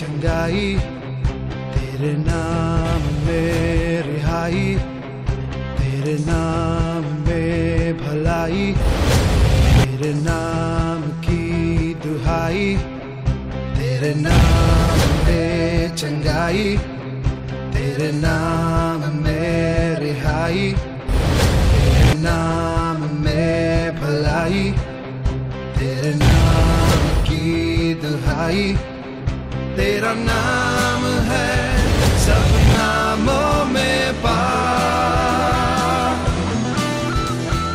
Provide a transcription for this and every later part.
चंगाई, तेरे नाम में रिहाई, तेरे नाम में भलाई, तेरे नाम की दुहाई, तेरे नाम में चंगाई, तेरे नाम में रिहाई, तेरे नाम में भलाई, तेरे नाम की दुहाई। तेरा नाम है सब नामों में पार,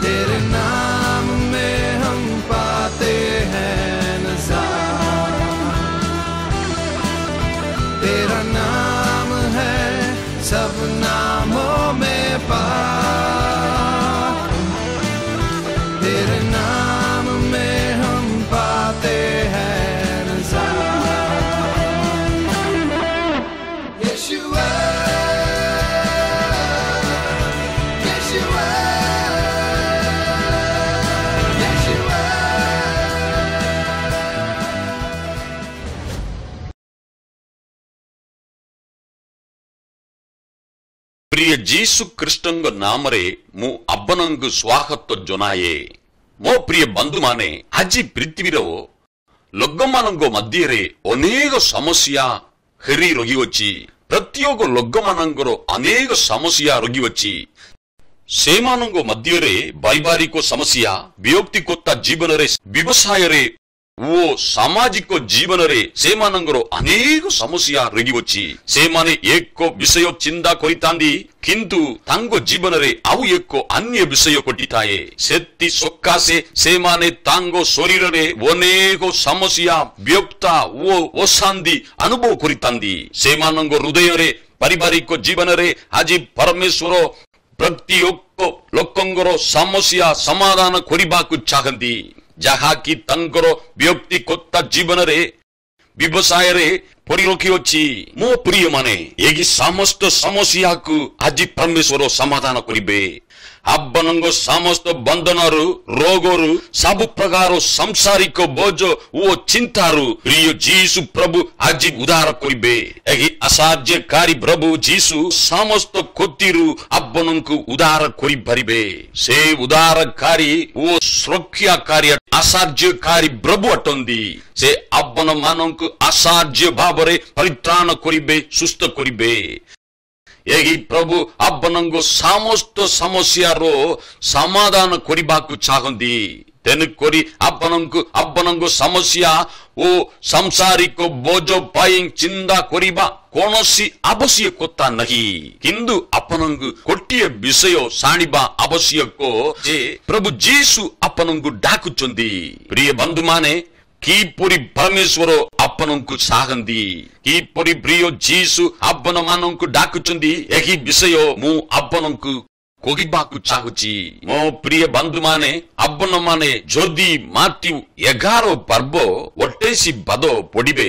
तेरे नाम में हम पाते हैं नज़ार। तेरा नाम है सब नामों में पार, तेरे नाम में हम पाते हैं नज़ार। Yeshua, Yeshua, Yeshua। प्रिय जीसु कृष्णଙ୍କ ନାମରେ ମୁଁ ଆପଣଙ୍କୁ ସ୍ୱାଗତ ଜଣାଏ। ମୋ ପ୍ରିୟ ବନ୍ଧୁମାନେ, ଆଜି ପୃଥିବୀର ଲୋକମାନଙ୍କ ମଧ୍ୟରେ ଅନେକ ସମସ୍ୟା ଘେରି ରହିଅଛି। ପ୍ରତ୍ୟେକ ଲୋକମାନଙ୍କର ଅନେକ ସମସ୍ୟା ରହିଅଛି। ସେମାନଙ୍କ ମଧ୍ୟରେ ପାରିବାରିକ ସମସ୍ୟା, ବ୍ୟକ୍ତିଗତ ଜୀବନରେ, ବ୍ୟବସାୟରେ ଓ ସାମାଜିକ ଜୀବନରେ ସେମାନଙ୍କର ଅନେକ ସମସ୍ୟା ରହିଅଛି। ସେମାନେ ଏକ ବିଷୟ ଚିନ୍ତା କରିଥାନ୍ତି, କିନ୍ତୁ ତାଙ୍କ ଜୀବନରେ ଆଉ ଏକ ଅନ୍ୟ ବିଷୟ ଘଟିଥାଏ। ସେଥି ସକାଶେ ସେମାନେ ତାଙ୍କ ଶରୀରରେ ଅନେକ ସମସ୍ୟା, ବ୍ୟଥା ଓ ଅଶାନ୍ତି ଅନୁଭବ କରିଥାନ୍ତି। ସେମାନଙ୍କ ହୃଦୟରେ, ପାରିବାରିକ ଜୀବନରେ ଆଜି ପରମେଶ୍ୱର ପ୍ରତ୍ୟେକ ଲୋକଙ୍କର ସମସ୍ୟା ସମାଧାନ କରିବାକୁ ଚାହାନ୍ତି, ଯାହାକି ତାଙ୍କର ବ୍ୟକ୍ତିଗତ ଜୀବନରେ, ବ୍ୟବସାୟରେ ପରିଲକ୍ଷିତ। ମୋ ପ୍ରିୟମାନେ, ଏହି ସମସ୍ତ ସମସ୍ୟାକୁ ଆଜି ପରମେଶ୍ୱର ସମାଧାନ କରିବେ। ଆପଣଙ୍କ ସମସ୍ତ ବନ୍ଧନରୁ, ରୋଗରୁ, ସବୁ ପ୍ରକାର ସାଂସାରିକ ବୋଝ ଓ ଚିନ୍ତାରୁ ପ୍ରିୟ ଯୀଶୁ ପ୍ରଭୁ ଆଜି ଉଦ୍ଧାର କରିବେ। ଏହି ଆଶ୍ଚର୍ଯ୍ୟକାରୀ ପ୍ରଭୁ ଯୀଶୁ ସମସ୍ତ କ୍ଷତିରୁ ଆପଣଙ୍କୁ ଉଦ୍ଧାର କରିପାରିବେ। ସେ ଉଦ୍ଧାରକାରୀ ଓ ସୁରକ୍ଷାକାରୀ ଆଶ୍ଚର୍ଯ୍ୟକାରୀ ପ୍ରଭୁ ଅଟନ୍ତି। ସେ ଆପଣମାନଙ୍କୁ ଆଶ୍ଚର୍ଯ୍ୟ ଭାବରେ ପରିତ୍ରାଣ କରିବେ, ସୁସ୍ଥ କରିବେ। ଏହି ପ୍ରଭୁ ଆପଣଙ୍କ ସମସ୍ତ ସମସ୍ୟାର ସମାଧାନ କରିବାକୁ ଚାହାନ୍ତି। ତେଣୁକରି ଆପଣଙ୍କ ସମସ୍ୟା ଓ ସାଂସାରିକ ବୋଝ ପାଇଁ ଚିନ୍ତା କରିବା କୌଣସି ଆବଶ୍ୟକତା ନାହିଁ, କିନ୍ତୁ ଆପଣଙ୍କୁ ଗୋଟିଏ ବିଷୟ ଜାଣିବା ଆବଶ୍ୟକ ଯେ ପ୍ରଭୁ ଯୀଶୁ ଆପଣଙ୍କୁ ଡାକୁଛନ୍ତି। ପ୍ରିୟ ବନ୍ଧୁମାନେ, କିପରି ପରମେଶ୍ୱର ଆପଣଙ୍କୁ ଚାହାନ୍ତି, କିପରି ପ୍ରିୟ ଯୀଶୁ ଆପଣମାନଙ୍କୁ ଡାକୁଛନ୍ତି, ଏହି ବିଷୟ ମୁଁ ଆପଣଙ୍କୁ କହିବାକୁ ଚାହୁଁଛି। ମୋ ପ୍ରିୟ ବନ୍ଧୁମାନେ, ଆପଣମାନେ ଯଦି ମାଥ୍ୟୁ 11 ପର୍ବ 28 ପଦ ପଢିବେ,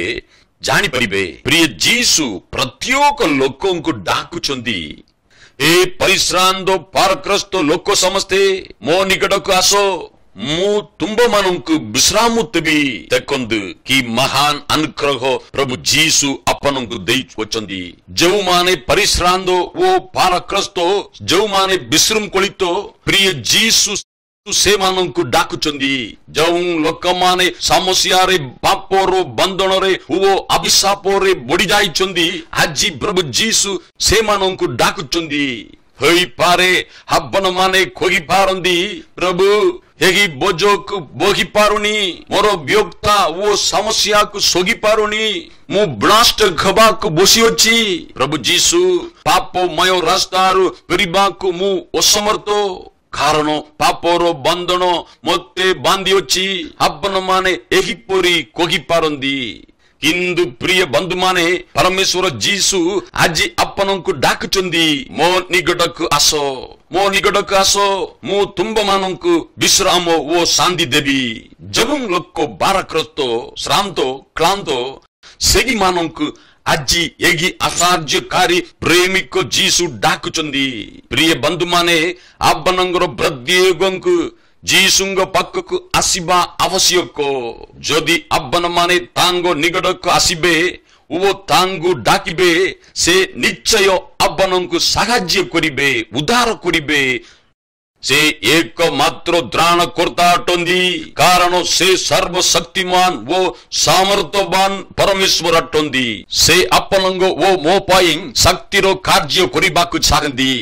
ଜାଣିପାରିବେ ପ୍ରିୟ ଯୀଶୁ ପ୍ରତ୍ୟେକ ଲୋକଙ୍କୁ ଡାକୁଛନ୍ତି। ଏ ପରିଶ୍ରାନ୍ତ ପାରଗ୍ରସ୍ତ ଲୋକ ସମସ୍ତେ ମୋ ନିକଟକୁ ଆସ, ମୁଁ ତୁମ୍ଭମାନଙ୍କୁ ବିଶ୍ରାମ ଦେବି। ଦେଖନ୍ତୁ କି ମହାନ ଅନୁଗ୍ରହ ପ୍ରଭୁ ଯୀଶୁ ଆପଣଙ୍କୁ ଦେଇଛନ୍ତି। ଯେଉଁମାନେ ପରିଶ୍ରାନ୍ତ ଓ ପାରଗ୍ରସ୍ତ, ଯେଉଁମାନେ ବିଶୃଙ୍ଖଳିତ, ପ୍ରିୟ ଯୀଶୁ ସେମାନଙ୍କୁ ଡାକୁଛନ୍ତି। ଯେଉଁ ଲୋକମାନେ ସମସ୍ୟାରେ, ପାପର ବନ୍ଧନରେ ଓ ଅଭିଶାପରେ ବୁଡ଼ି ଯାଇଛନ୍ତି, ଆଜି ପ୍ରଭୁ ଯୀଶୁ ସେମାନଙ୍କୁ ଡାକୁଛନ୍ତି। ହୋଇପାରେ ଆପଣମାନେ କହିପାରନ୍ତି, ପ୍ରଭୁ ଏହି ବୋଝକୁ ବୋହି ପାରୁନି, ମୋର ବ୍ୟଥା ଓ ସମସ୍ୟାକୁ ସହି ପାରୁନି, ମୁଁ ବ୍ଲାଷ୍ଟ ହେବାକୁ ବସିଅଛି। ପ୍ରଭୁ ଯୀଶୁ, ପାପମୟ ରାସ୍ତାରୁ ଫେରିବାକୁ ମୁଁ ଅସମର୍ଥ, କାରଣ ପାପର ବନ୍ଧନ ମୋତେ ବାନ୍ଧିଅଛି। ଆପଣମାନେ ଏହିପରି କହିପାରନ୍ତି, କିନ୍ତୁ ପ୍ରିୟ ବନ୍ଧୁମାନେ, ପରମେଶ୍ୱର ଯୀଶୁ ଆଜି ଆପଣଙ୍କୁ ଡାକୁଛନ୍ତି, ମୋ ନିକଟକୁ ଆସ, ମୋ ନିକଟକୁ ଆସ, ମୁଁ ତୁମ୍ଭମାନଙ୍କୁ ବିଶ୍ରାମ ଓ ଶାନ୍ତି ଦେବି। ଯେଉଁ ଲୋକ ଭାରାକ୍ରାନ୍ତ, ଶ୍ରାନ୍ତ, କ୍ଳାନ୍ତ, ସେହିମାନଙ୍କୁ ଆଜି ଏହି ଆଶ୍ଚର୍ଯ୍ୟକାରୀ ପ୍ରେମିକ ଯୀଶୁ ଡାକୁଛନ୍ତି। ପ୍ରିୟ ବନ୍ଧୁମାନେ, ଆପଣଙ୍କର ପ୍ରତ୍ୟେକଙ୍କୁ ଯୀଶୁଙ୍କ ପାଖକୁ ଆସିବା ଆବଶ୍ୟକ। ଯଦି ଆପଣମାନେ ତାଙ୍କ ନିକଟକୁ ଆସିବେ ଓ ତାଙ୍କୁ ଡାକିବେ ସେ ନିଶ୍ଚୟ ଆପଣଙ୍କୁ ସାହାଯ୍ୟ କରିବେ, ଉଦ୍ଧାର କରିବେ। ସେ ଏକମାତ୍ର ତ୍ରାଣକର୍ତ୍ତା ଅଟନ୍ତି, କାରଣ ସେ ସର୍ବଶକ୍ତିମାନ ଓ ସାମର୍ଥ୍ୟବାନ ପରମେଶ୍ୱର ଅଟନ୍ତି। ସେ ଆପଣଙ୍କ ଓ ମୋ ପାଇଁ ଶକ୍ତିର କାର୍ଯ୍ୟ କରିବାକୁ ଚାହାନ୍ତି।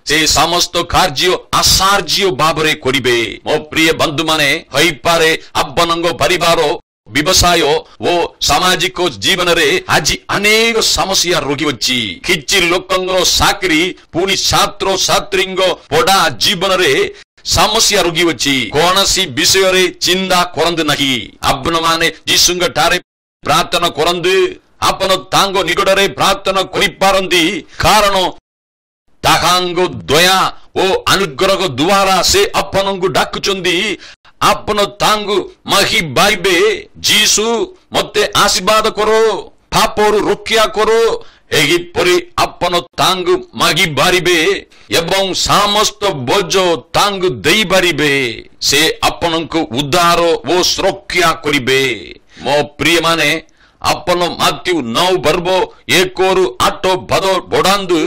ସେ ସମସ୍ତ କାର୍ଯ୍ୟ ଆଶ୍ଚର୍ଯ୍ୟ ଭାବରେ କରିବେ। ମୋ ପ୍ରିୟ ବନ୍ଧୁମାନେ, ହୋଇପାରେ ଆପଣଙ୍କ ପରିବାର, ବ୍ୟବସାୟ ଓ ସାମାଜିକ ଜୀବନରେ ଆଜି ଅନେକ ସମସ୍ୟା ରହିଅଛି। କିଛି ଲୋକଙ୍କର ଚାକିରି, ପୁଣି ଛାତ୍ରଛାତ୍ରୀଙ୍କ ପଢା ଜୀବନରେ ସମସ୍ୟା ରହିଅଛି। କୌଣସି ବିଷୟରେ ଚିନ୍ତା କରନ୍ତୁ ନାହିଁ। ଆପଣମାନେ ଯୀଶୁଙ୍କ ଠାରେ ପ୍ରାର୍ଥନା କରନ୍ତୁ। ଆପଣ ତାଙ୍କ ନିକଟରେ ପ୍ରାର୍ଥନା କରିପାରନ୍ତି, କାରଣ ତାହାଙ୍କ ଦୟା ଓ ଅନୁଗ୍ରହ ଦ୍ୱାରା ସେ ଆପଣଙ୍କୁ ଡାକୁଛନ୍ତି। ଆପଣ ତାଙ୍କୁ ମାଗି ପାରିବେ, ଯୀଶୁ ମୋତେ ଆଶୀର୍ବାଦ କର, ପାପରୁ ରକ୍ଷା କର। ଏହିପରି ଆପଣ ତାଙ୍କୁ ମାଗି ପାରିବେ ଏବଂ ସମସ୍ତ ବୋଝ ତାଙ୍କୁ ଦେଇପାରିବେ। ସେ ଆପଣଙ୍କୁ ଉଦ୍ଧାର ଓ ସୁରକ୍ଷା କରିବେ। ମୋ ପ୍ରିୟମାନେ, ଆପଣ ମାଥ୍ୟୁ 9:1-8 ପଢ଼ନ୍ତୁ।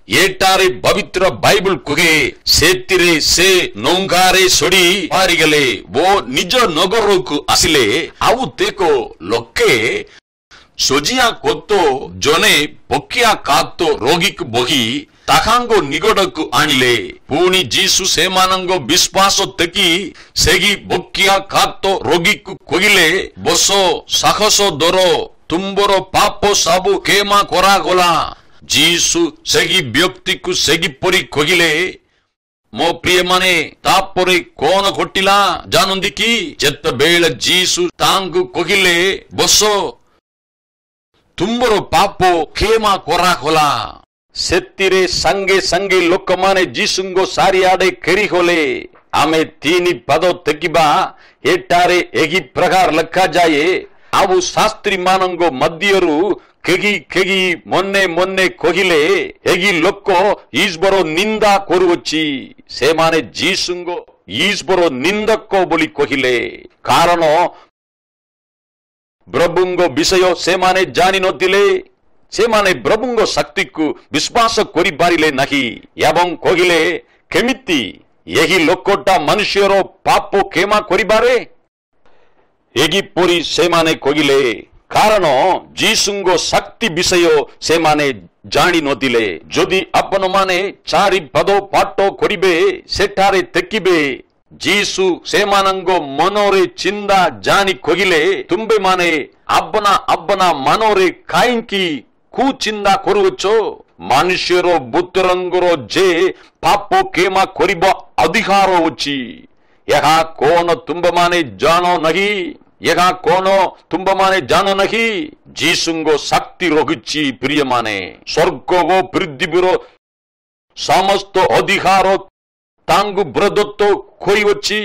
ଏଠାରେ ପବିତ୍ର ବାଇବଲ କୁହେ, ସେଥିରେ ସେ ନୌକାରେ ଚଢ଼ି ପାରିଗଲେ ଓ ନିଜ ନଗରକୁ ଆସିଲେ। ଆଉ ଦେଖ, ଲୋକେ ସୋଜିଆ କୋତ ଜଣେ ପକ୍ଷାଘାତ ରୋଗୀକୁ ବହି ତାହାଙ୍କ ନିକଟକୁ ଆଣିଲେ। ପୁଣି ଯୀଶୁ ସେମାନଙ୍କ ବିଶ୍ୱାସ ଦେଖି ସେହି ପକ୍ଷାଘାତ ରୋଗୀକୁ କହିଲେ, ବସ, ସାହସ ଧର, ତୁମ୍ଭର ପାପ ସବୁ କ୍ଷମା କରାଗଲା। ଯୀଶୁ ସେହି ବ୍ୟକ୍ତିକୁ ସେହିପରି କହିଲେ। ମୋ ପ୍ରିୟମାନେ, ତାପରେ କଣ ଘଟିଲା ଜାଣନ୍ତି କି? ଯେତେବେଳେ ଯୀଶୁ ତାଙ୍କୁ କହିଲେ, ବସ, ତୁମ୍ଭର ପାପ କ୍ଷମା କରାଗଲା, ସେଥିରେ ସାଙ୍ଗେ ସାଙ୍ଗେ ଲୋକମାନେ ଯୀଶୁଙ୍କ ଚାରିଆଡେ ଘେରିଗଲେ। ଆମେ 3 ପଦ ଦେଖିବା। ଏଠାରେ ଏହି ପ୍ରକାର ଲେଖାଯାଏ, ଆଉ ଶାସ୍ତ୍ରୀ ମାନଙ୍କ ମଧ୍ୟରୁ କେହି ମନେ ମନେ କହିଲେ, ଏହି ଲୋକ ଈଶ୍ୱର ନିନ୍ଦା କରୁଅଛି। ସେମାନେ ଯୀଶୁଙ୍କ ଈଶ୍ୱର ନିନ୍ଦକ ବୋଲି କହିଲେ, କାରଣ ପ୍ରଭୁଙ୍କ ବିଷୟ ସେମାନେ ଜାଣିନଥିଲେ। ସେମାନେ ପ୍ରଭୁଙ୍କ ଶକ୍ତିକୁ ବିଶ୍ୱାସ କରିପାରିଲେ ନାହିଁ ଏବଂ କହିଲେ, କେମିତି ଏହି ଲୋକଟା ମନୁଷ୍ୟର ପାପ କ୍ଷମା କରିପାରେ? ଏହିପରି ସେମାନେ କହିଲେ, କାରଣ ଯୀଶୁଙ୍କ ଶକ୍ତି ବିଷୟ ସେମାନେ ଜାଣିନଥିଲେ। ଯଦି ଆପଣମାନେ 4 ପଦ ପାଠ କରିବେ, ସେଠାରେ ଦେଖିବେ ଯୀଶୁ ସେମାନଙ୍କ ମନରେ ଚିନ୍ତା ଜାଣି କହିଲେ, ତୁମ୍ଭେମାନେ ଆପନା ମନରେ କାହିଁକି କୁଚିନ୍ତା କରୁଅଛ? ମନୁଷ୍ୟର ପୁତ୍ରଙ୍କର ଯେ ପାପ କ୍ଷମା କରିବା ଅଧିକାର ଅଛି, ଏହା କଣ ତୁମ୍ଭମାନେ ଜାଣ ନାହିଁ? ଏହା କଣ ତୁମ୍ଭମାନେ ଜାଣ ନାହିଁ? ଯୀଶୁଙ୍କ ଶକ୍ତି ରହିଛି। ପ୍ରିୟମାନେ, ସ୍ୱର୍ଗ ଓ ପୃଥିବୀର ସମସ୍ତ ଅଧିକାର ତାଙ୍କୁ ପ୍ରଦତ୍ତ ହୋଇଅଛି।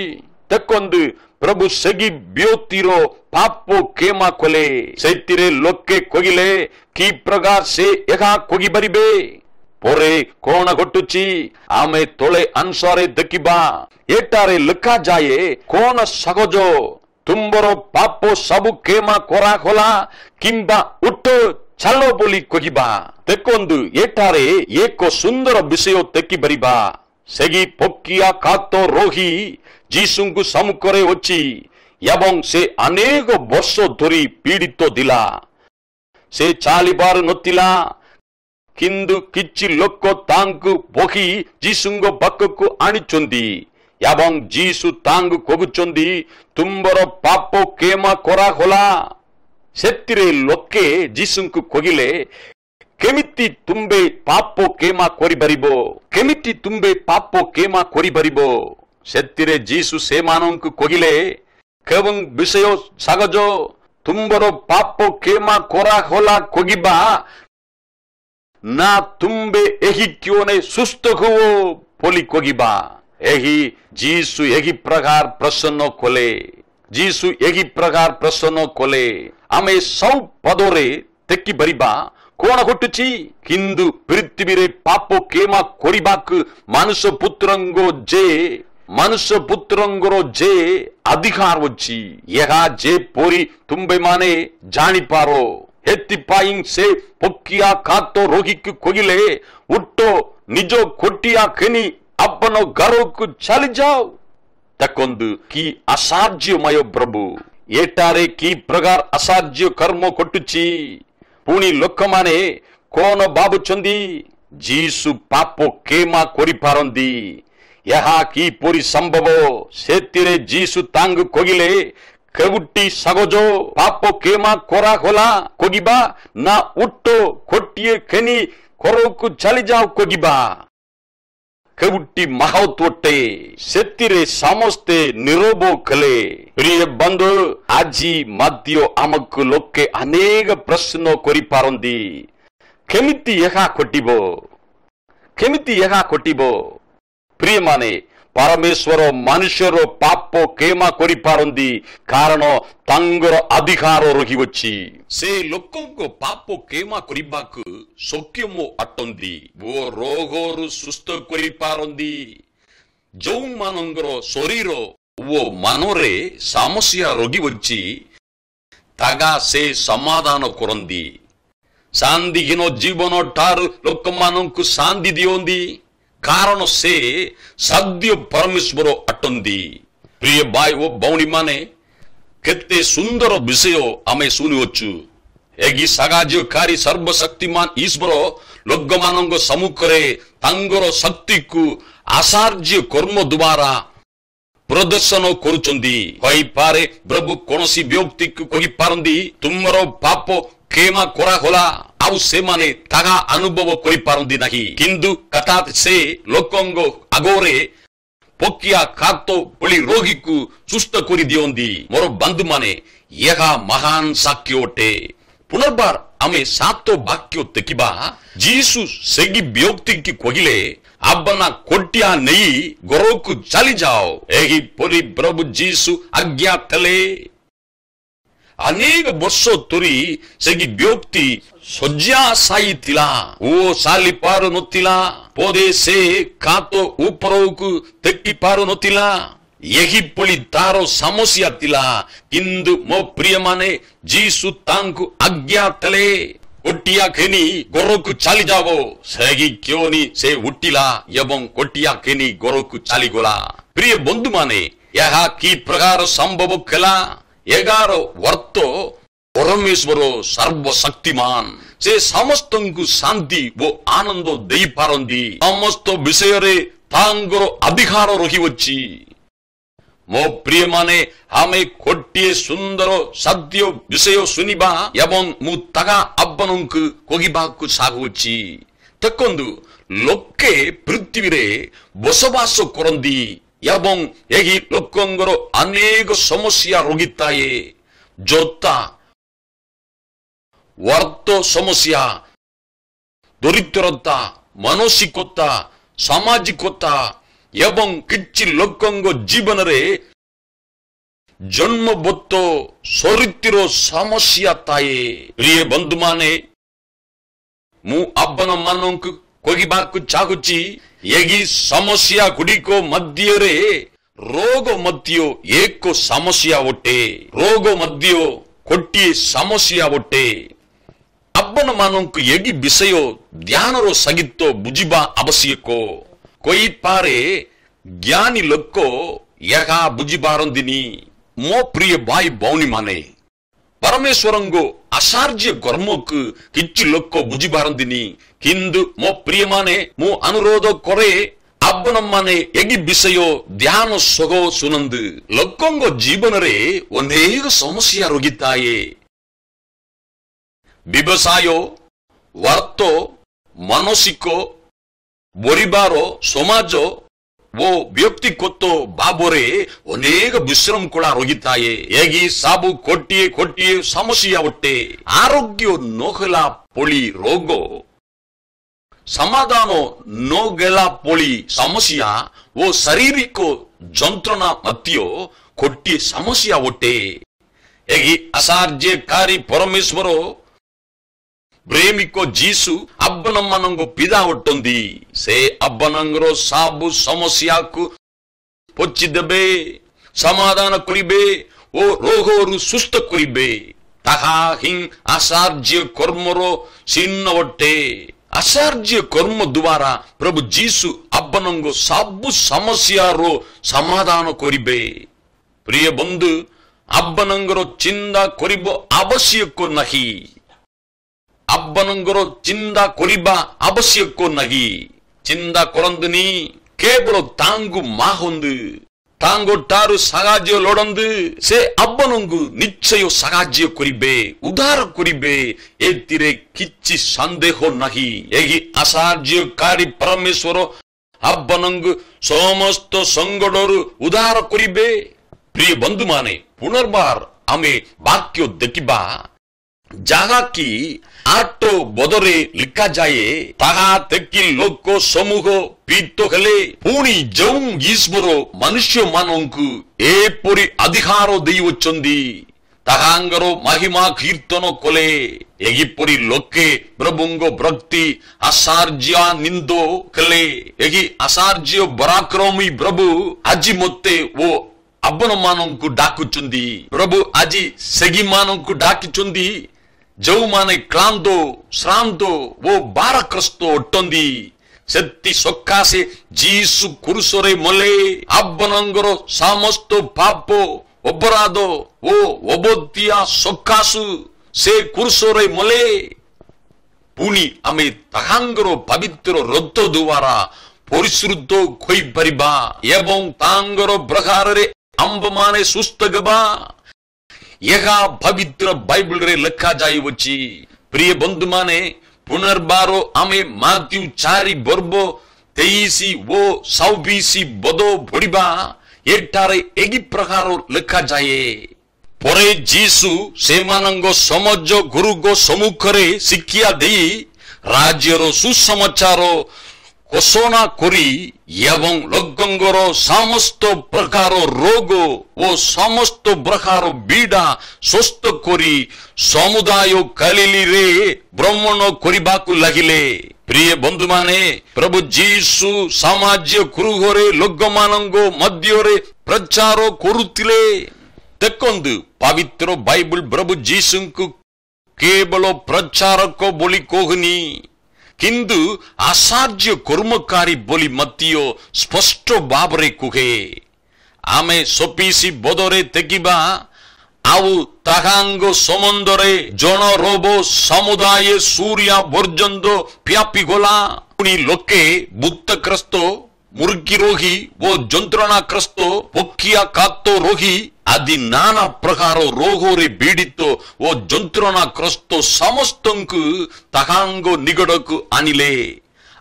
ଦେଖନ୍ତୁ, ପ୍ରଭୁ ସେହି ବ୍ୟକ୍ତିର ପାପ କ୍ଷମା କଲେ। ସେଥିରେ ଲୋକେ କହିଲେ, କି ପ୍ରକାର ସେ ଏହା କହିପାରିବେ? ପରେ କଣ ଘଟୁଛି ଆମେ ତଳେ ଅନୁସାରେ ଦେଖିବା। ଏଠାରେ ଲେଖାଯାଏ, କଣ ସହଜ, ତୁମ୍ଭର ପାପ ସବୁ କ୍ଷମା କରାଗଲା, କିମ୍ବା ଉଠ ଚାଲ ବୋଲି କହିବା। ଦେଖନ୍ତୁ, ଏଠାରେ ଏକ ସୁନ୍ଦର ବିଷୟ ଦେଖିପାରିବା। ସେହି ପକ୍ଷାଘାତ ରୋଗୀ ଯୀଶୁଙ୍କୁ ସମ୍ମୁଖରେ ଅଛି ଏବଂ ସେ ଅନେକ ବର୍ଷ ଧରି ପୀଡ଼ିତ ଥିଲା। ସେ ଚାଲିପାରୁ ନଥିଲା, କିନ୍ତୁ କିଛି ଲୋକ ତାଙ୍କୁ ବହି ଯୀଶୁଙ୍କ ପାଖକୁ ଆଣିଛନ୍ତି ଏବଂ ଯୀଶୁ ତାଙ୍କୁ କହୁଛନ୍ତି, ତୁମ୍ଭର ପାପ କ୍ଷମା କରାଗଲା। ସେଥିରେ ଲୋକେ ଯୀଶୁଙ୍କୁ କହିଲେ, କେମିତି ତୁମ୍ଭେ ପାପ କ୍ଷମା କରିପାରିବ? କେମିତି ତୁମ୍ଭେ ପାପ କ୍ଷମା କରିପାରିବ? ସେଥିରେ ଯୀଶୁ ସେମାନଙ୍କୁ କହିଲେ, କେଉଁ ବିଷୟ ସହଜ, ତୁମ୍ଭର ପାପ କ୍ଷମା କରାଗଲା କହିବା, ନା ତୁମ୍ଭେ ଏହି କ୍ଷଣେ ସୁସ୍ଥ ହୁଅ ବୋଲି କହିବା? ଏହି ଯୀଶୁ ଏହି ପ୍ରକାର ପ୍ରଶ୍ନ କଲେ। ଯୀଶୁ ଏହି ପ୍ରକାର ପ୍ରଶ୍ନ କଲେ। ଆମେ ସବୁ ପଦରେ ଦେଖିପାରିବା କଣ ଘଟୁଛି। କିନ୍ତୁ ପୃଥିବୀରେ ପାପ କ୍ଷମା କରିବାକୁ ମନୁଷ୍ୟ ପୁତ୍ରଙ୍କର ଯେ ଅଧିକାର ଅଛି, ଏହା ଯେପରି ତୁମ୍ଭେମାନେ ଜାଣିପାର। ହେଥିପାଇଁ ସେ ପକିଆ କାତ ରୋଗୀକୁ କହିଲେ, ଉଠ ନିଜ ଖଟିଆ ଘେନି ଆପଣ ଘରକୁ ଚାଲିଯାଅ। ଦେଖନ୍ତୁ କି ଆଶ୍ଚର୍ଯ୍ୟମୟ ପ୍ରଭୁ, ଏଠାରେ କି ପ୍ରକାର ଆଶ୍ଚର୍ଯ୍ୟ କର୍ମ ଘଟୁଛି। ପୁଣି ଲୋକମାନେ କଣ ଭାବୁଛନ୍ତି? ଯୀଶୁ ପାପ କ୍ଷମା କରିପାରନ୍ତି, ଏହା କିପରି ସମ୍ଭବ? ସେଥିରେ ଯୀଶୁ ତାଙ୍କୁ କହିଲେ, କେଉଁଠି ସହଜ ପାପ କ୍ଷମା କରାଗଲା କହିବା, ନା ଉଠ ଖଟିଏ ଘେନି ଘରକୁ ଚାଲିଯାଅ କହିବା? କେଉଁଠି ମହତ୍ୱଟେ? ସେଥିରେ ସମସ୍ତେ ନିରବ କଲେ। ପ୍ରିୟ ବନ୍ଧୁ, ଆଜି ମଧ୍ୟ ଆମକୁ ଲୋକେ ଅନେକ ପ୍ରଶ୍ନ କରିପାରନ୍ତି, କେମିତି ଏହା ଘଟିବ? କେମିତି ଏହା ଘଟିବ? ପ୍ରିୟମାନେ, ପରମେଶ୍ୱର ମନୁଷ୍ୟର ପାପ କ୍ଷମା କରିପାରନ୍ତି, କାରଣ ତାଙ୍କର ଅଧିକାର ରହିଅଛି। ସେ ଲୋକଙ୍କ ପାପ କ୍ଷମା କରିବାକୁ ସକ୍ଷମ ଅଟନ୍ତି ଓ ରୋଗରୁ ସୁସ୍ଥ କରିପାରନ୍ତି। ଯେଉଁମାନଙ୍କର ଶରୀର ଓ ମନରେ ସମସ୍ୟା ରହିଅଛି, ତାହା ସେ ସମାଧାନ କରନ୍ତି। ଶାନ୍ତିହୀନ ଜୀବନ ଠାରୁ ଲୋକମାନଙ୍କୁ ଶାନ୍ତି ଦିଅନ୍ତି, କାରଣ ସେ ସତ୍ୟ ପରମେଶ୍ୱର ଅଟନ୍ତି। ପ୍ରିୟ ଭାଇ ଓ ଭଉଣୀମାନେ, କେତେ ସୁନ୍ଦର ବିଷୟ ଆମେ ଶୁଣିଅଛୁ। ଏହି ସାହାଯ୍ୟକାରୀ ସର୍ବଶକ୍ତିମାନ ଈଶ୍ୱର ଲୋକମାନଙ୍କ ସମ୍ମୁଖରେ ତାଙ୍କର ଶକ୍ତିକୁ ଆଶ୍ଚର୍ଯ୍ୟ କର୍ମ ଦ୍ୱାରା ପ୍ରଦର୍ଶନ କରୁଛନ୍ତି। ହୋଇପାରେ ପ୍ରଭୁ କୌଣସି ବ୍ୟକ୍ତିକୁ କହିପାରନ୍ତି, ତୁମର ପାପ କ୍ଷମା କରାଗଲା, ଆଉ ସେମାନେ ତାହା ଅନୁଭବ କରିପାରନ୍ତି ନାହିଁ। କିନ୍ତୁ ହଠାତ୍ ସେ ଲୋକଙ୍କ ଆଗରେ ପକିଆ କାତ ଭଳି ରୋଗୀକୁ ସୁସ୍ଥ କରିଦିଅନ୍ତି। ମୋର ବନ୍ଧୁମାନେ, ଏହା ମହାନ ସାକ୍ଷ୍ୟ ଅଟେ। ପୁନର୍ବାର ଆମେ 7 ବାକ୍ୟ ଦେଖିବା। ଯୀଶୁ ସେହି ବ୍ୟକ୍ତିକୁ କହିଲେ, ଆପଣ ଖଟିଆ ନେଇ ଘରକୁ ଚାଲିଯାଅ। ଏହିପରି ପ୍ରଭୁ ଯୀଶୁ ଆଜ୍ଞା ଦେଲେ। ଅନେକ ବର୍ଷ ଧରି ସେହି ବ୍ୟକ୍ତି ଶଯ୍ୟାଶାୟୀ ଥିଲା ଓ ଚାଲି ପାରୁନଥିଲା। ପଦେ ସେ କାତ ଉପରକୁ ଟେକି ପାରୁନଥିଲା। ଏହିଭଳି ତାର ସମସ୍ୟା ଥିଲା। କିନ୍ତୁ ମୋ ପ୍ରିୟମାନେ, ଯୀଶୁ ତାଙ୍କୁ ଆଜ୍ଞା ଦେଲେ, ଖଟିଆ ଘେନି ଘରକୁ ଚାଲିଯାଅ। ସେହି କ୍ଷଣି ସେ ଉଠିଲା ଏବଂ ଖଟିଆ ଘେନି ଘରକୁ ଚାଲିଗଲା। ପ୍ରିୟ ବନ୍ଧୁମାନେ, ଏହା କି ପ୍ରକାର ସମ୍ଭବ କଲା? 11 ଅର୍ଥ ପରମେଶ୍ୱର ସର୍ବଶକ୍ତିମାନ। ସେ ସମସ୍ତଙ୍କୁ ଶାନ୍ତି ଓ ଆନନ୍ଦ ଦେଇପାରନ୍ତି। ସମସ୍ତ ବିଷୟରେ ତାଙ୍କର ଅଧିକାର ରହିଅଛି। ମୋ ପ୍ରିୟମାନେ, ଆମେ ଗୋଟିଏ ସୁନ୍ଦର ସତ୍ୟ ବିଷୟ ଶୁଣିବା ଏବଂ ମୁଁ ତାହା ଆପଣଙ୍କୁ କହିବାକୁ ଚାହୁଁଛି। ଦେଖନ୍ତୁ, ଲୋକେ ପୃଥିବୀରେ ବସବାସ କରନ୍ତି ଏବଂ ଏହି ଲୋକଙ୍କର ଅନେକ ସମସ୍ୟା ରହିଥାଏ। ଯଥା ଅର୍ଥ ସମସ୍ୟା, ଦରିଦ୍ରତା, ମାନସିକତା, ସାମାଜିକତା ଏବଂ କିଛି ଲୋକଙ୍କ ଜୀବନରେ ଜନ୍ମଗତ ଚରିତ୍ର ସମସ୍ୟା ଥାଏ। ପ୍ରିୟ ବନ୍ଧୁମାନେ, ମୁଁ ଆପଣମାନଙ୍କୁ କହିବାକୁ ଚାହୁଁଛି, ଏହି ସମସ୍ୟା ଗୁଡ଼ିକ ମଧ୍ୟରେ ରୋଗ ମଧ୍ୟ ଏକ ସମସ୍ୟା ଅଟେ। ରୋଗ ମଧ୍ୟ ଗୋଟିଏ ସମସ୍ୟା ଅଟେ। ଆପଣମାନଙ୍କୁ ଏହି ବିଷୟ ଧ୍ୟାନର ସହିତ ବୁଝିବା ଆବଶ୍ୟକ। କହିପାରେ ଜ୍ଞାନୀ ଲୋକ ଏହା ବୁଝିପାରନ୍ତିନି। ମୋ ପ୍ରିୟ ଭାଇ ଭଉଣୀମାନେ, ପରମେଶ୍ୱରଙ୍କ ଆଶ୍ଚର୍ଯ୍ୟ କର୍ମକୁ କିଛି ଲୋକ ବୁଝିପାରନ୍ତିନି। କିନ୍ତୁ ମୋ ପ୍ରିୟମାନେ, ମୁଁ ଅନୁରୋଧ କରେ, ଆପଣମାନେ ଏହି ବିଷୟ ଧ୍ୟାନ ସହ ଶୁଣନ୍ତୁ। ଲୋକଙ୍କ ଜୀବନରେ ଅନେକ ସମସ୍ୟା ରହିଥାଏ। ବ୍ୟବସାୟ, ଅର୍ଥ, ମାନସିକ, ପରିବାର, ସମାଜ ଓ ବ୍ୟକ୍ତିଗତ ଭାବରେ ଅନେକ ବିଶୃଙ୍ଖଳା ରହିଥାଏ। ଏହି ସବୁ ଗୋଟିଏ ଗୋଟିଏ ସମସ୍ୟା ଅଟେ। ଆରୋଗ୍ୟ ନହେଲା ପଳି ରୋଗ, ସମାଧାନ ନହେଲା ପଳି ସମସ୍ୟା ଓ ଶାରୀରିକ ଯନ୍ତ୍ରଣା ମଧ୍ୟ ଗୋଟିଏ ସମସ୍ୟା ଅଟେ। ଏହି ଆଶ୍ଚର୍ଯ୍ୟକାରୀ ପରମେଶ୍ୱର ପ୍ରେମିକ ଯୀଶୁ ଆପଣମାନଙ୍କ ପିତା ଅଟନ୍ତି। ସେ ଆପଣଙ୍କର ସବୁ ସମସ୍ୟାକୁ ପୋଛିଦେବେ, ସମାଧାନ କରିବେ ଓ ରୋଗରୁ ସୁସ୍ଥ କରିବେ। ତାହା ହିଁ ଆସାର୍ଯ୍ୟ କର୍ମର ଚିହ୍ନ ଅଟେ। ଆସାର୍ଯ୍ୟ କର୍ମ ଦ୍ୱାରା ପ୍ରଭୁ ଯୀଶୁ ଆପଣଙ୍କ ସବୁ ସମସ୍ୟାର ସମାଧାନ କରିବେ। ପ୍ରିୟ ବନ୍ଧୁ, ଆପଣଙ୍କର ଚିନ୍ତା କରିବ ଆବଶ୍ୟକ ନାହିଁ। ଆପଣଙ୍କର ଚିନ୍ତା କରିବା ଆବଶ୍ୟକ ନାହିଁ। ଚିନ୍ତା କରନ୍ତୁନି, କେବଳ ତାଙ୍କୁ ମାଗନ୍ତୁ, ତାଙ୍କ ଠାରୁ ସାହାଯ୍ୟ ଲୋଡ଼ନ୍ତୁ। ସେ ଆପଣଙ୍କୁ ନିଶ୍ଚୟ ସାହାଯ୍ୟ କରିବେ, ଉଦ୍ଧାର କରିବେ, ଏଥିରେ କିଛି ସନ୍ଦେହ ନାହିଁ। ଏହି ଆସାର୍ଯ୍ୟକାରୀ ପରମେଶ୍ୱର ଆପଣଙ୍କୁ ସମସ୍ତ ସଙ୍କଟରୁ ଉଦ୍ଧାର କରିବେ। ପ୍ରିୟ ବନ୍ଧୁମାନେ, ପୁନର୍ବାର ଆମେ ବାକ୍ୟ ଦେଖିବା, ଯାହାକି 8 ପଦରେ ଲେଖାଯାଏ, ତାହା ଦେଖି ଲୋକ ସମୂହ ଭୀତ ହେଲେ। ପୁଣି ଯେଉଁ ଈଶ୍ୱର ମନୁଷ୍ୟମାନଙ୍କୁ ଏପରି ଅଧିକାର ଦେଇଅଛନ୍ତି ତାହାଙ୍କର ମହିମା କୀର୍ତ୍ତନ କଲେ। ଏହିପରି ଲୋକେ ପ୍ରଭୁଙ୍କ ପ୍ରତି ଆସାର୍ଯ୍ୟାନ୍ୱିତ କଲେ। ଏହି ଆସାର୍ଯ୍ୟ ପରାକ୍ରମୀ ପ୍ରଭୁ ଆଜି ମୋତେ ଓ ଆପଣମାନଙ୍କୁ ଡାକୁଛନ୍ତି। ପ୍ରଭୁ ଆଜି ସେହିମାନଙ୍କୁ ଡାକିଛନ୍ତି ଯେଉଁମାନେ କ୍ଳାନ୍ତ, ଶ୍ରାନ୍ତ ଓ ବାରଗ୍ରସ୍ତ ଅଟନ୍ତି। ସେତି ସକାଶେ ଯୀଶୁ କ୍ରୁଶରେ ମଲେ ଆପଣଙ୍କର ସମସ୍ତ ପାପ, ଅପରାଧ ଓ ଅବଦ୍ୟା ସକାଶୁ ସେ କ୍ରୁଶରେ ମଲେ। ପୁଣି ଆମେ ତାହାଙ୍କର ପବିତ୍ର ରକ୍ତ ଦ୍ୱାରା ପରିଶୁଦ୍ଧ ହୋଇପାରିବା ଏବଂ ତାଙ୍କର ପ୍ରକାରରେ ଆମ୍ଭମାନେ ସୁସ୍ଥ ହେବା। ଏହା ପବିତ୍ର ବାଇବଲରେ ଲେଖାଯାଇଅଛି। ପ୍ରିୟ ବନ୍ଧୁମାନେ, ପୁନର୍ବାର ଆମେ ମାଥ୍ୟୁ 4 ବର୍ଗ 23 ଓ 26 ପଦ ପଢ଼ିବା। ଏଠାରେ ଏହି ପ୍ରକାର ଲେଖାଯାଏ, ପରେ ଯୀଶୁ ସେମାନଙ୍କ ସମସ୍ତ ଗୁରୁଙ୍କ ସମ୍ମୁଖରେ ଶିକ୍ଷା ଦେଇ ରାଜ୍ୟର ସୁସମାଚାର ଘୋଷଣା କରି ଏବଂ ଲୋକଙ୍କର ସମସ୍ତ ପ୍ରକାର ରୋଗ ଓ ସମସ୍ତ ପ୍ରକାର ପୀଡ଼ା ସୁସ୍ଥ କରି ସମୁଦାୟ ଗାଲିଲୀରେ ଭ୍ରମଣ କରିବାକୁ ଲାଗିଲେ। ପ୍ରିୟ ବନ୍ଧୁମାନେ, ପ୍ରଭୁ ଯୀଶୁ ସମାଜ ଗୃହରେ ଲୋକମାନଙ୍କ ମଧ୍ୟରେ ପ୍ରଚାର କରୁଥିଲେ। ଦେଖନ୍ତୁ, ପବିତ୍ର ବାଇବଲ ପ୍ରଭୁ ଯୀଶୁଙ୍କୁ କେବଳ ପ୍ରଚାରକ ବୋଲି କହୁନି, କିନ୍ତୁ ଆସାର୍ଯ୍ୟ କର୍ମକାରୀ ବୋଲି ମଧ୍ୟ ସ୍ପଷ୍ଟ ଭାବରେ କୁହେ। ଆମେ 26 ପଦରେ ଦେଖିବା, ଆଉ ତାହାଙ୍କ ସମ୍ବନ୍ଧରେ ଜନ ରୋଗ ସମୁଦାୟ ସୂର୍ଯ୍ୟ ପର୍ଯ୍ୟନ୍ତ ବ୍ୟାପିଗଲା। ପୁଣି ଲୋକେ ଭୂତଗ୍ରସ୍ତ, ମୂର୍ଖୀ ରୋଗୀ ଓ ଯନ୍ତ୍ରଣାଗ୍ରସ୍ତ, ପକ୍ଷାଘାତ ରୋଗୀ ଆଦି ନାନା ପ୍ରକାର ରୋଗରେ ପୀଡ଼ିତ ଓ ଯନ୍ତ୍ରଣାଗ୍ରସ୍ତ ସମସ୍ତଙ୍କୁ ତାହାଙ୍କ ନିକଟକୁ ଆଣିଲେ,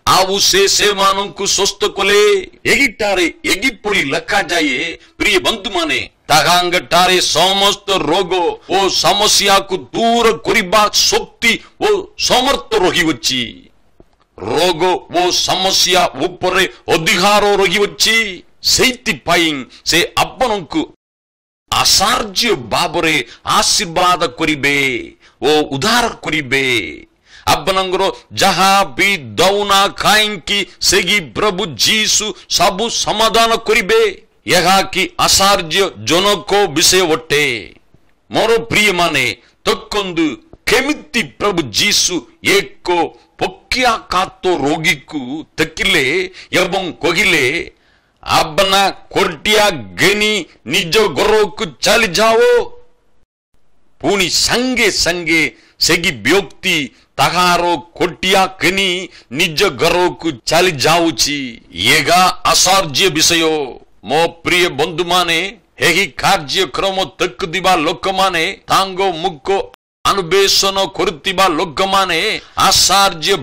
ଆଉ ସେ ସେମାନଙ୍କୁ ସୁସ୍ଥ କଲେ। ଏହିଠାରେ ଏହିପରି ଲେଖାଯାଏ, ପ୍ରିୟ ବନ୍ଧୁମାନେ, ତାହାଙ୍କଠାରେ ସମସ୍ତ ରୋଗ ଓ ସମସ୍ୟାକୁ ଦୂର କରିବା ଶକ୍ତି ଓ ସମର୍ଥ ରହିଅଛି। ରୋଗ ଓ ସମସ୍ୟା ଉପରେ ଅଧିକାର ରହିଅଛି। ସେଇଥିପାଇଁ ସେ ଆପଣଙ୍କୁ ଆସାର୍ଯ୍ୟ ଭାବରେ ଆଶୀର୍ବାଦ କରିବେ ଓ ଉଦ୍ଧାର କରିବେ। ଆପଣଙ୍କର ଯାହା ବି ଦଉନା କାହିଁକି ସେହି ପ୍ରଭୁ ଯୀଶୁ ସବୁ ସମାଧାନ କରିବେ। ଏହା କି ଆସାର୍ଯ୍ୟ ଜନକ ବିଷୟ ଅଟେ। ମୋର ପ୍ରିୟମାନେ, ଦେଖନ୍ତୁ କେମିତି ପ୍ରଭୁ ଯୀଶୁ ଏକ ପକ୍ଷାଘାତ ରୋଗୀକୁ ଦେଖିଲେ ଏବଂ କହିଲେ, ଆପନା ଖଟିଆ ଘେନି ନିଜ ଘରକୁ ଚାଲିଯାଅ। ପୁଣି ସାଙ୍ଗେ ସାଙ୍ଗେ ସେହି ବ୍ୟକ୍ତି ତାହାର ଖଟିଆ ଘେନି ନିଜ ଘରକୁ ଚାଲି ଯାଉଛି। ଏହା ଆଶ୍ଚର୍ଯ୍ୟ ବିଷୟ। ମୋ ପ୍ରିୟ ବନ୍ଧୁମାନେ, ଏହି କାର୍ଯ୍ୟକ୍ରମ ଦେଖୁଥିବା ଲୋକମାନେ, ତାଙ୍କ ମୁଖ ଅନ୍ବେଷଣ କରୁଥିବା ଲୋକମାନେ ଆଶ୍ଚର୍ଯ୍ୟ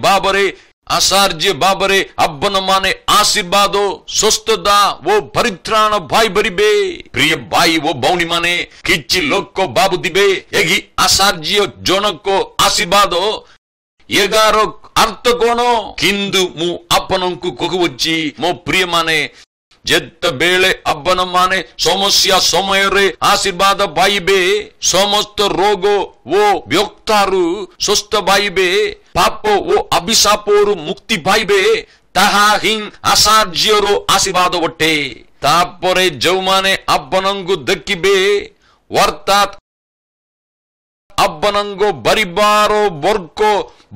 ଭାବରେ ଆପଣମାନେ ଆଶୀର୍ବାଦ, ସୁସ୍ଥତା ଓ ପରିତ୍ରାଣ ପାଇପାରିବେ। ପ୍ରିୟ ଭାଇ ଓ ଭଉଣୀ ମାନେ, କିଛି ଲୋକ ଭାବୁଥିବେ ଏହି ଆଶ୍ଚର୍ଯ୍ୟ ଜନକ ଆଶୀର୍ବାଦ ଏହାର ଅର୍ଥ କଣ? କିନ୍ତୁ ମୁଁ ଆପଣଙ୍କୁ କହୁଅଛି, ମୋ ପ୍ରିୟ ମାନେ, ଯେତେବେଳେ ଆପଣମାନେ ସମସ୍ୟା ସମୟରେ ଆଶୀର୍ବାଦ ପାଇବେ, ସମସ୍ତ ରୋଗ ଓ ବ୍ୟଥାରୁ ସୁସ୍ଥ ପାଇବେ, ପାପ ଓ ଅଭିଶାପରୁ ମୁକ୍ତି ପାଇବେ, ତାହା ହିଁ ଆଶ୍ଚର୍ଯ୍ୟର ଆଶୀର୍ବାଦ ଅଟେ। ତାପରେ ଯେଉଁମାନେ ଆପଣଙ୍କୁ ଦେଖିବେ, ଅର୍ଥାତ୍ ଆପଣଙ୍କ ପରିବାର ବର୍ଗ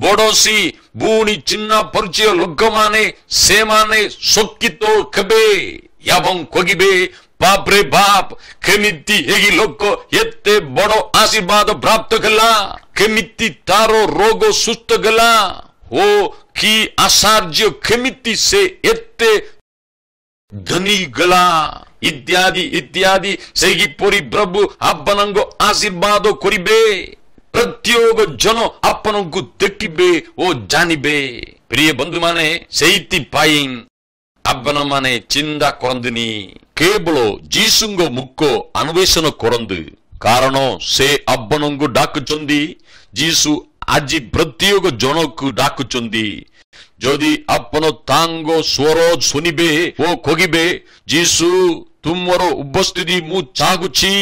ପଡ଼ୋଶୀ ଭଉଣୀ ଚିହ୍ନା ପରିଚୟ ଲୋକମାନେ ସେମାନେ ଶୋକିତ ହେବେ ଏବଂ କହିବେ ବାପରେ ବାପ କେମିତି ଏହି ଲୋକ ଏତେ ବଡ଼ ଆଶୀର୍ବାଦ ପ୍ରାପ୍ତ ହେଲା, କେମିତି ତାର ରୋଗ ସୁସ୍ଥ ହେଲା, ଓ କି ଆଶ୍ଚର୍ଯ୍ୟ କେମିତି ସେ ଏତେ ଧନୀ ଗଲା ଇତ୍ୟାଦି ଇତ୍ୟାଦି। ସେହିପରି ପ୍ରଭୁ ଆପଣଙ୍କ ଆଶୀର୍ବାଦ କରିବେ। ପ୍ରତ୍ୟେକ ଜନ ଆପଣଙ୍କୁ ଦେଖିବେ ଓ ଜାଣିବେ। ପ୍ରିୟ ବନ୍ଧୁମାନେ, ସେଇଥିପାଇଁ ଆପଣମାନେ ଚିନ୍ତା କରନ୍ତୁନି, କେବଳ ଯୀଶୁଙ୍କ ମୁଖ ଅନ୍ୱେଷଣ କରନ୍ତୁ, କାରଣ ସେ ଆପଣଙ୍କୁ ଡାକୁଛନ୍ତି। ଯୀଶୁ ଆଜି ପ୍ରତ୍ୟେକ ଜଣକୁ ଡାକୁଛନ୍ତି। ଯଦି ଆପଣ ତାଙ୍କ ସ୍ୱର ଶୁଣିବେ ଓ କହିବେ ଯୀଶୁ ତୁମର ଉପସ୍ଥିତି ମୁଁ ଚାହୁଁଛି,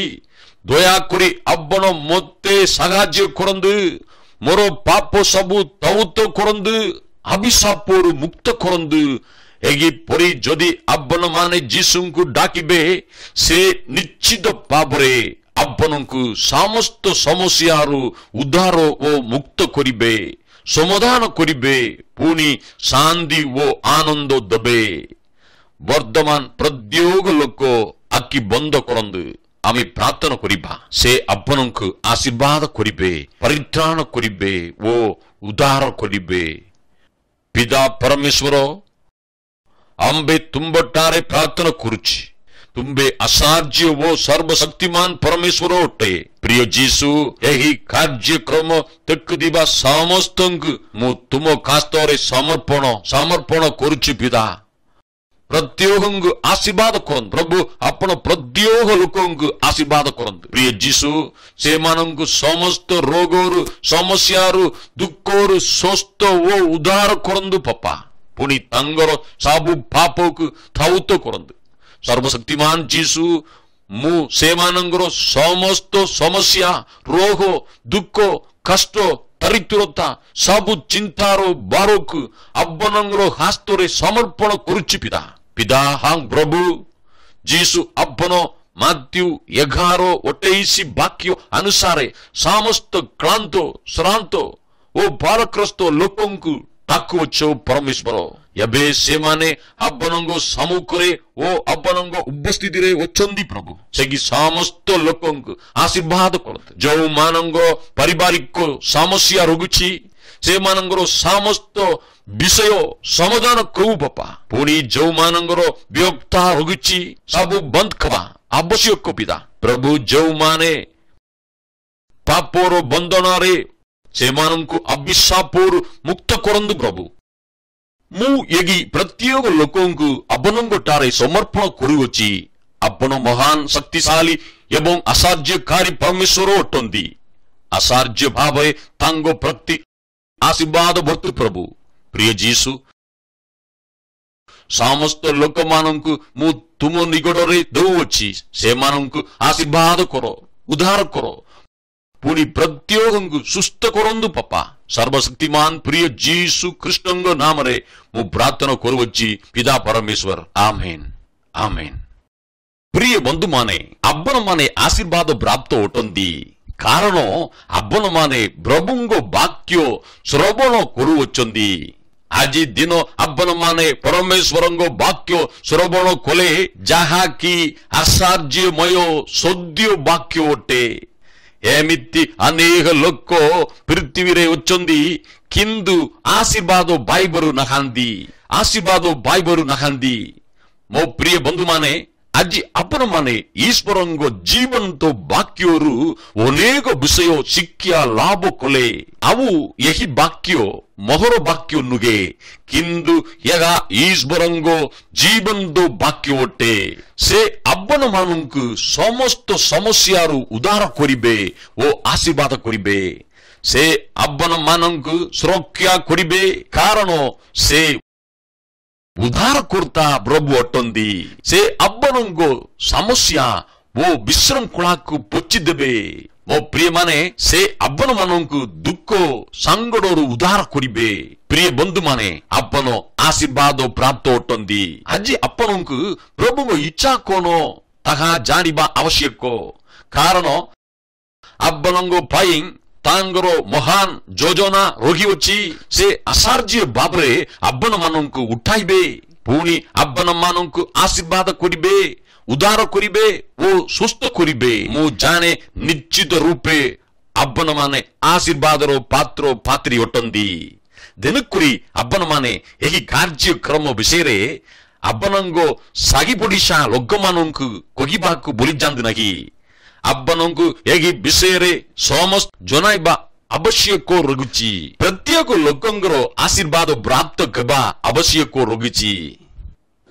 ଦୟାକରି ଆପଣ ମୋତେ ସାହାଯ୍ୟ କରନ୍ତୁ, ମୋର ପାପ ସବୁ ତଉତ କରନ୍ତୁ, ଅଭିଶାପରୁ ମୁକ୍ତ କରନ୍ତୁ। ଏହିପରି ଯଦି ଆପଣମାନେ ଯୀଶୁଙ୍କୁ ଡାକିବେ, ସେ ନିଶ୍ଚିତ ଭାବରେ ଆପଣଙ୍କୁ ସମସ୍ତ ସମସ୍ୟାରୁ ଉଦ୍ଧାର ଓ ମୁକ୍ତ କରିବେ, ସମାଧାନ କରିବେ, ପୁଣି ଶାନ୍ତି ଓ ଆନନ୍ଦ ଦେବେ। ବର୍ତ୍ତମାନ ପ୍ରତ୍ୟେକ ଲୋକ ଆଖି ବନ୍ଦ କରନ୍ତୁ, ଆମେ ପ୍ରାର୍ଥନା କରିବା। ସେ ଆପଣଙ୍କୁ ଆଶୀର୍ବାଦ କରିବେ, ପରିତ୍ରାଣ କରିବେ ଓ ଉଦ୍ଧାର କରିବେ। ପିତା ପରମେଶ୍ୱର, ଆମ୍ଭେ ତୁମ୍ଭଠାରେ ପ୍ରାର୍ଥନା କରୁଛି। ତୁମ୍ଭେ ଆଶ୍ଚର୍ଯ୍ୟ ଓ ସର୍ବଶକ୍ତିମାନ ପରମେଶ୍ୱର ଅଟେ। ପ୍ରିୟ ଯୀଶୁ, ଏହି କାର୍ଯ୍ୟକ୍ରମ ଦେଖୁଥିବା ସମସ୍ତଙ୍କୁ ମୁଁ ତୁମ କାସ୍ତରେ ସମର୍ପଣ କରୁଛି। ପିତା, ପ୍ରତ୍ୟେକଙ୍କୁ ଆଶୀର୍ବାଦ କରନ୍ତୁ। ପ୍ରଭୁ, ଆପଣ ପ୍ରତ୍ୟେକ ଲୋକଙ୍କୁ ଆଶୀର୍ବାଦ କରନ୍ତୁ। ପ୍ରିୟ ଯୀଶୁ, ସେମାନଙ୍କୁ ସମସ୍ତ ରୋଗରୁ, ସମସ୍ୟାରୁ, ଦୁଃଖରୁ ସୁସ୍ଥ ଓ ଉଦ୍ଧାର କରନ୍ତୁ ବାପା। ପୁଣି ତାଙ୍କର ସବୁ ପାପକୁ ଥଉତ କରନ୍ତୁ। ସର୍ବଶକ୍ତିମାନ ଯୀଶୁ, ମୁଁ ସେମାନଙ୍କର ସମସ୍ତ ସମସ୍ୟା, ରୋଗ, ଦୁଃଖ, କଷ୍ଟ, ଦରିଦ୍ରତା, ସବୁ ଚିନ୍ତାର ବାରକୁ ଆପଣଙ୍କର ହସ୍ତରେ ସମର୍ପଣ କରୁଛି। ପିତା ହଁ ପ୍ରଭୁ ଯୀଶୁ, ଆପଣ ମାଥ୍ୟୁ 11:28 ବାକ୍ୟ ଅନୁସାରେ ସମସ୍ତ କ୍ଳାନ୍ତ, ଶ୍ରାନ୍ତ ଓ ଭାରଗ୍ରସ୍ତ ଲୋକଙ୍କୁ ଡାକୁଅଛ ପରମେଶ୍ୱର। ଏବେ ସେମାନେ ଆପଣଙ୍କ ସମ୍ମୁଖରେ ଓ ଆପଣଙ୍କ ଉପସ୍ଥିତିରେ ଅଛନ୍ତି। ପ୍ରଭୁ, ସେହି ସମସ୍ତ ଲୋକଙ୍କୁ ଆଶୀର୍ବାଦ କରନ୍ତୁ। ଯେଉଁମାନଙ୍କ ପାରିବାରିକ ସମସ୍ୟା ରହୁଛି, ସେମାନଙ୍କର ସମସ୍ତ ବିଷୟ ସମାଧାନ କରୁ ବାପା। ପୁଣି ଯେଉଁମାନଙ୍କର ବିରକ୍ତା ରହୁଛି, ସବୁ ବନ୍ଦ ହେବା ଆବଶ୍ୟକ। ପିତା ପ୍ରଭୁ, ଯେଉଁମାନେ ପାପର ବନ୍ଧନରେ, ସେମାନଙ୍କୁ ଅଭିଶାପରୁ ମୁକ୍ତ କରନ୍ତୁ। ପ୍ରଭୁ, ମୁଁ ଏହି ପ୍ରତ୍ୟେକ ଲୋକଙ୍କୁ ଆପଣଙ୍କଠାରେ ସମର୍ପଣ କରୁଅଛି। ଆପଣ ମହାନ, ଶକ୍ତିଶାଳୀ ଏବଂ ଆଶ୍ଚର୍ଯ୍ୟକାରୀ ପରମେଶ୍ୱର ଅଟନ୍ତି। ଆଶ୍ଚର୍ଯ୍ୟ ଭାବରେ ତାଙ୍କ ପ୍ରତି ଆଶୀର୍ବାଦ ବର୍ତ୍ତୁ। ପ୍ରଭୁ, ପ୍ରିୟ ଯୀଶୁ, ସମସ୍ତ ଲୋକମାନଙ୍କୁ ମୁଁ ତୁମ ନିକଟରେ ଦେଉଅଛି। ସେମାନଙ୍କୁ ଆଶୀର୍ବାଦ କର, ଉଦ୍ଧାର କର, ପୁଣି ପ୍ରତ୍ୟେକଙ୍କୁ ସୁସ୍ଥ କରନ୍ତୁ ବାପା। ସର୍ବଶକ୍ତିମାନ ପ୍ରିୟ ଯୀଶୁ ଖ୍ରୀଷ୍ଟଙ୍କ ନାମରେ ମୁଁ ପ୍ରାର୍ଥନା କରୁଅଛି ପିତା ପରମେଶ୍ୱର, ଆମେନ୍ ଆମେନ୍। ପ୍ରିୟ ବନ୍ଧୁମାନେ, ଆପଣମାନେ ଆଶୀର୍ବାଦ ପ୍ରାପ୍ତ ଅଟନ୍ତି, କାରଣ ଆପଣମାନେ ପ୍ରଭୁଙ୍କ ବାକ୍ୟ ଶ୍ରବଣ କରୁଅଛନ୍ତି। ଆଜି ଦିନ ଆପଣମାନେ ପରମେଶ୍ୱରଙ୍କ ବାକ୍ୟ ଶ୍ରବଣ କଲେ, ଯାହାକି ଆଶ୍ଚର୍ଯ୍ୟମୟ ସତ୍ୟ ବାକ୍ୟ ଅଟେ। ଏମିତି ଅନେକ ଲୋକ ପୃଥିବୀରେ ଅଛନ୍ତି, କିନ୍ତୁ ଆଶୀର୍ବାଦ ପାଇପାରୁ ନାହାନ୍ତି। ମୋ ପ୍ରିୟ ବନ୍ଧୁମାନେ, ଆଜି ଆପଣମାନେ ଈଶ୍ୱରଙ୍କ ଜୀବନ୍ତ ବାକ୍ୟରୁ ଅନେକ ବିଷୟ ଶିକ୍ଷା ଲାଭ କଲେ। ଆଉ ଏହି ବାକ୍ୟ ମୋହର ବାକ୍ୟ ନୁହେଁ, କିନ୍ତୁ ଏହା ଈଶ୍ୱରଙ୍କ ଜୀବନ୍ତ ବାକ୍ୟ ଅଟେ। ସେ ଆପଣମାନଙ୍କୁ ସମସ୍ତ ସମସ୍ୟାରୁ ଉଦ୍ଧାର କରିବେ ଓ ଆଶୀର୍ବାଦ କରିବେ। ସେ ଆପଣମାନଙ୍କୁ ସୁରକ୍ଷା କରିବେ, କାରଣ ସେ ଉଦ୍ଧାରକର୍ତ୍ତା ପ୍ରଭୁ ଅଟନ୍ତି। ସେ ଆପଣଙ୍କ ସମସ୍ୟା ଓ ବିଶୃଙ୍ଖଳାକୁ ପୋଛିଦେବେ। ମୋ ପ୍ରିୟମାନେ, ସେ ଆପଣମାନଙ୍କୁ ଦୁଃଖ ସଂକଟରୁ ଉଦ୍ଧାର କରିବେ। ପ୍ରିୟ ବନ୍ଧୁମାନେ, ଆପଣ ଆଶୀର୍ବାଦ ପ୍ରାପ୍ତ ଅଟନ୍ତି। ଆଜି ଆପଣଙ୍କୁ ପ୍ରଭୁଙ୍କ ଇଚ୍ଛା କଣ ତାହା ଜାଣିବା ଆବଶ୍ୟକ, କାରଣ ଆପଣଙ୍କ ପାଇଁ ତାଙ୍କର ମହାନ ଯୋଜନା ରହିଅଛି। ସେ ଆଶ୍ଚର୍ଯ୍ୟ ଭାବରେ ଆପଣମାନଙ୍କୁ ଉଠାଇବେ, ପୁଣି ଆପଣମାନଙ୍କୁ ଆଶୀର୍ବାଦ କରିବେ, ଉଦ୍ଧାର କରିବେ ଓ ସୁସ୍ଥ କରିବେ। ମୁଁ ଜାଣେ ନିଶ୍ଚିତ ରୂପେ ଆପଣମାନେ ଆଶୀର୍ବାଦର ପାତ୍ର ପାତ୍ରୀ ଅଟନ୍ତି। ତେଣୁକରି ଆପଣମାନେ ଏହି କାର୍ଯ୍ୟକ୍ରମ ବିଷୟରେ ଆପଣଙ୍କ ସାଗି ପଡ଼ିଶା ଲୋକମାନଙ୍କୁ କହିବାକୁ ଭୁଲିଯାଆନ୍ତୁ ନାହିଁ। ଆପଣଙ୍କୁ ଏହି ବିଷୟରେ ସମସ୍ତ ଜଣାଇବା ଆବଶ୍ୟକ ରହୁଛି। ପ୍ରତ୍ୟେକ ଲୋକଙ୍କର ଆଶୀର୍ବାଦ ପ୍ରାପ୍ତ ହେବା ଆବଶ୍ୟକ ରହୁଛି।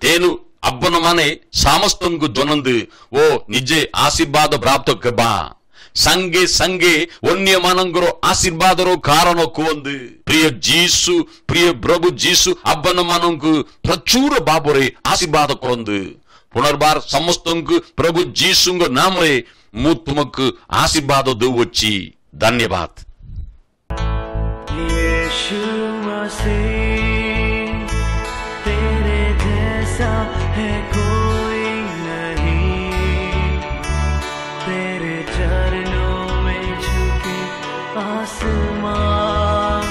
ତେଣୁ ଆପଣମାନେ ସମସ୍ତଙ୍କୁ ଜଣାନ୍ତୁ ଓ ନିଜେ ଆଶୀର୍ବାଦ ପ୍ରାପ୍ତ ହେବା ସାଙ୍ଗେ ସାଙ୍ଗେ ଅନ୍ୟମାନଙ୍କର ଆଶୀର୍ବାଦର କାରଣ କୁହନ୍ତୁ। ପ୍ରିୟ ଯୀଶୁ, ପ୍ରିୟ ପ୍ରଭୁ ଯୀଶୁ ଆପଣମାନଙ୍କୁ ପ୍ରଚୁର ଭାବରେ ଆଶୀର୍ବାଦ କରନ୍ତୁ। ପୁନର୍ବାର ସମସ୍ତଙ୍କୁ ପ୍ରଭୁ ଯୀଶୁଙ୍କ ନାମରେ ମୁଁ ତୁମକୁ ଆଶୀର୍ବାଦ ଦେଉଅଛି। ଧନ୍ୟବାଦ। यीशु मसीह तेरे जैसा है कोई नहीं, तेरे चरणों में झुके आसमान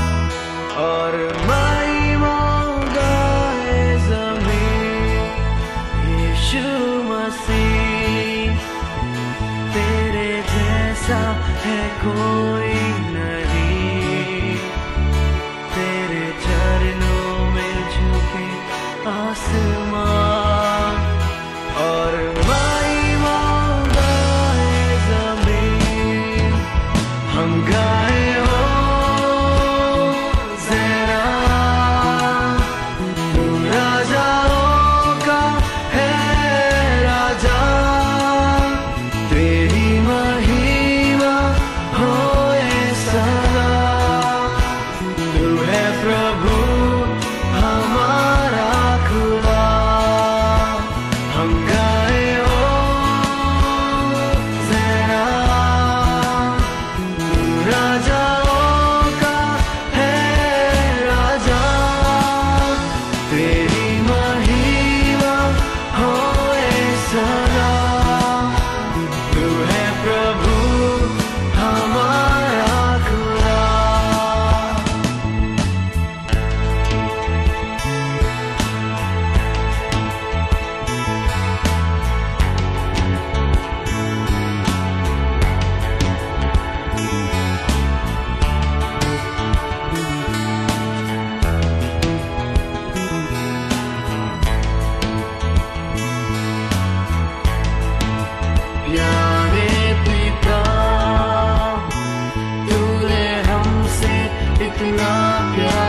और महिमा गाए ज़मीन। यीशु मसीह तेरे जैसा है कोई नहीं, तेरे चरणों में झुके आसमान और महिमा गाए ज़मीन। हम गाए हो ज़रा, तू राजाओं का है राजा, तेरी महिमा होए सदा। तू है प्रभु हमारा खुदा। हम गाए हो ज़रा, तू राजाओं का है राजा, तेरी महिमा होए सदा। तू है प्रभु हमारा खुदा। प्यारे पिता, तूने हमसे इतना प्यार